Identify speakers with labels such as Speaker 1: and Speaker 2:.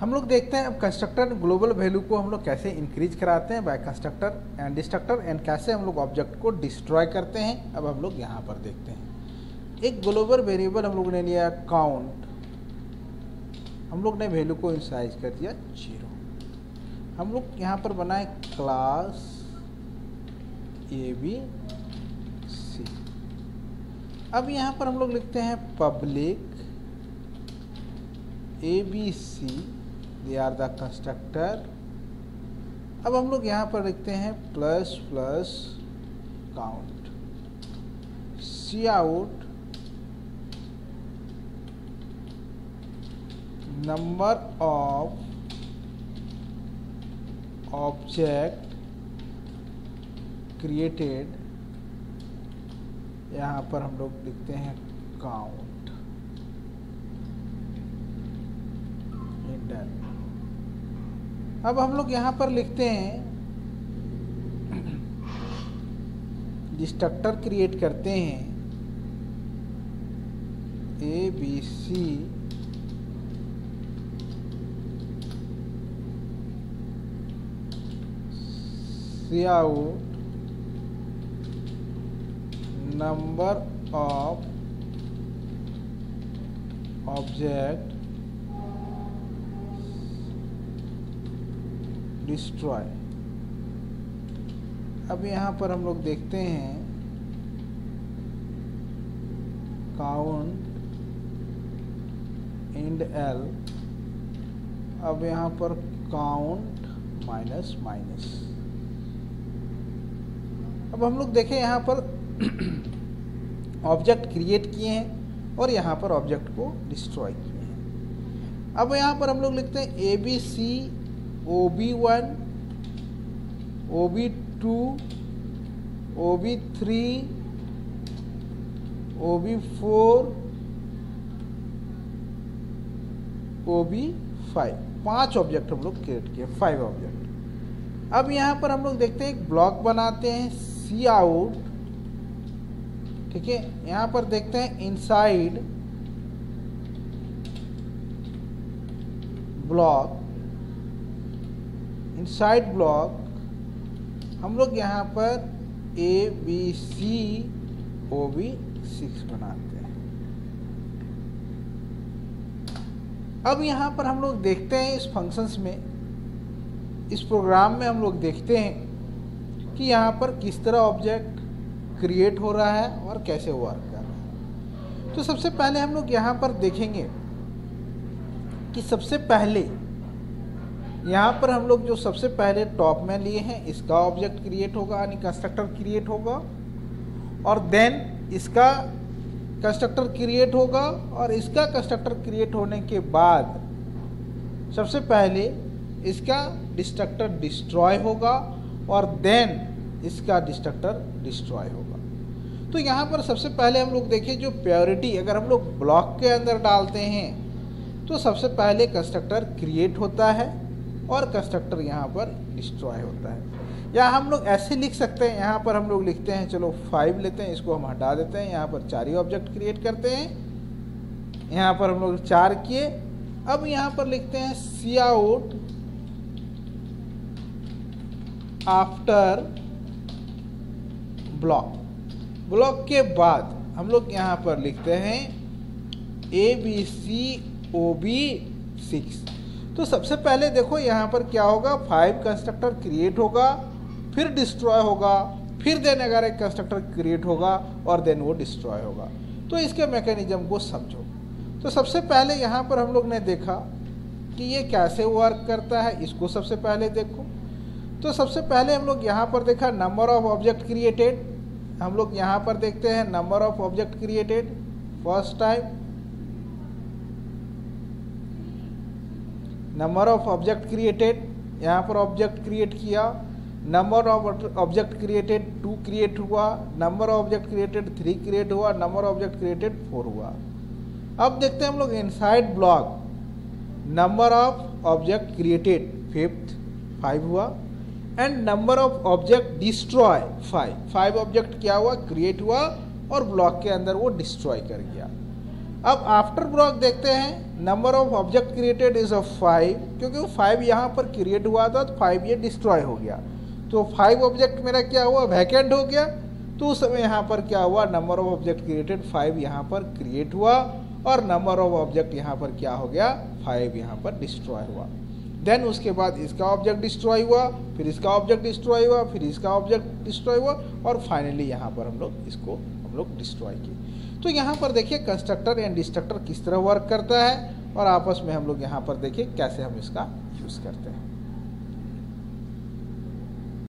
Speaker 1: हम लोग देखते हैं अब कंस्ट्रक्टर ग्लोबल वैल्यू को हम लोग कैसे इंक्रीज कराते हैं by constructor and destructor, and कैसे हम लोग ऑब्जेक्ट को डिस्ट्रॉय करते हैं। अब हम लोग यहाँ पर देखते हैं एक ग्लोबल वेरिएबल हम लोग ने लिया काउंट, हम लोग ने वैल्यू को इनिशियलाइज कर दिया 0। हम लोग यहाँ पर बनाए क्लास ABC। अब यहाँ पर हम लोग लिखते हैं public ABC, they are the constructor. अब हम लोग यहाँ पर लिखते हैं plus plus count, C out number of object created, यहाँ पर हम लोग लिखते हैं काउंट। अब हम लोग यहाँ पर लिखते हैं डिस्ट्रक्टर क्रिएट करते हैं ABC C out number of object destroy. अब यहाँ पर हम लोग देखते हैं काउंट इंड L। अब यहाँ पर काउंट माइनस माइनस। अब हम लोग देखें यहाँ पर ऑब्जेक्ट क्रिएट किए हैं और यहाँ पर ऑब्जेक्ट को डिस्ट्रॉय किए हैं। अब यहाँ पर हम लोग लिखते हैं ABC OB1 OB2 OB3 OB4 OB5, 5 object हम लोग क्रिएट किए, 5 ऑब्जेक्ट। अब यहाँ पर हम लोग देखते हैं एक ब्लॉक बनाते हैं सी आउट, ठीक है। यहाँ पर देखते हैं इनसाइड ब्लॉक, इनसाइड ब्लॉक हम लोग यहाँ पर ABC OB6 बनाते हैं। अब यहाँ पर हम लोग देखते हैं इस फंक्शंस में, इस प्रोग्राम में हम लोग देखते हैं कि यहाँ पर किस तरह ऑब्जेक्ट क्रिएट हो रहा है और कैसे वर्क कर रहा है। तो सबसे पहले हम लोग यहाँ पर देखेंगे कि सबसे पहले यहाँ पर हम लोग जो सबसे पहले टॉप में लिए हैं इसका ऑब्जेक्ट क्रिएट होगा, यानी कंस्ट्रक्टर क्रिएट होगा, और देन इसका कंस्ट्रक्टर क्रिएट होगा, और इसका कंस्ट्रक्टर क्रिएट होने के बाद सबसे पहले इसका डिस्ट्रक्टर डिस्ट्रॉय होगा और देन इसका डिस्ट्रक्टर डिस्ट्रॉय होगा। तो यहाँ पर सबसे पहले हम लोग देखिए जो प्रायोरिटी अगर हम लोग ब्लॉक के अंदर डालते हैं तो सबसे पहले कंस्ट्रक्टर क्रिएट होता है और कंस्ट्रक्टर यहाँ पर डिस्ट्रॉय होता है। या हम लोग ऐसे लिख सकते हैं, यहाँ पर हम लोग लिखते हैं, चलो 5 लेते हैं, इसको हम हटा देते हैं, यहाँ पर 4 ही ऑब्जेक्ट क्रिएट करते हैं। यहाँ पर हम लोग 4 किए। अब यहाँ पर लिखते हैं सी आउट आफ्टर ब्लॉक, ब्लॉक के बाद हम लोग यहाँ पर लिखते हैं ABC OB6। तो सबसे पहले देखो यहाँ पर क्या होगा, 5 कंस्ट्रक्टर क्रिएट होगा, फिर डिस्ट्रॉय होगा, फिर देन अगर एक कंस्ट्रक्टर क्रिएट होगा और देन वो डिस्ट्रॉय होगा। तो इसके मैकेनिज्म को समझो। तो सबसे पहले यहाँ पर हम लोग ने देखा कि ये कैसे वर्क करता है, इसको सबसे पहले देखो। तो सबसे पहले हम लोग यहाँ पर देखा नंबर ऑफ ऑब्जेक्ट क्रिएटेड, हम लोग यहाँ पर देखते हैं number of object created first time, number of object created, यहाँ पर ऑब्जेक्ट क्रिएट किया, number of object created 2 create हुआ, number of object created 3 create हुआ, नंबर ऑफ ऑब्जेक्ट क्रिएटेड 4 हुआ। अब देखते हैं हम लोग inside block number of object created 5 हुआ, and number of object destroy 5 object क्या हुआ, क्रिएट हुआ और ब्लॉक के अंदर वो डिस्ट्रॉय कर गया। अब आफ्टर ब्लॉक देखते हैं, number of object created is of 5, क्योंकि वो 5 यहाँ पर क्रिएट हुआ था तो 5 ये डिस्ट्रॉय हो गया, तो 5 ऑब्जेक्ट मेरा क्या हुआ, वैकेंट हो गया। तो उस समय यहाँ पर क्या हुआ, नंबर ऑफ ऑब्जेक्ट क्रिएटेड 5 यहाँ पर क्रिएट हुआ और नंबर ऑफ ऑब्जेक्ट यहाँ पर क्या हो गया, 5 यहाँ पर डिस्ट्रॉय हुआ। देन उसके बाद इसका ऑब्जेक्ट डिस्ट्रॉय हुआ, फिर इसका ऑब्जेक्ट डिस्ट्रॉय हुआ, फिर इसका ऑब्जेक्ट डिस्ट्रॉय हुआ और फाइनली यहाँ पर हम लोग डिस्ट्रॉय किए। तो यहाँ पर देखिए कंस्ट्रक्टर एंड डिस्ट्रक्टर किस तरह वर्क करता है और आपस में हम लोग यहाँ पर देखिए कैसे हम इसका यूज़ करते हैं।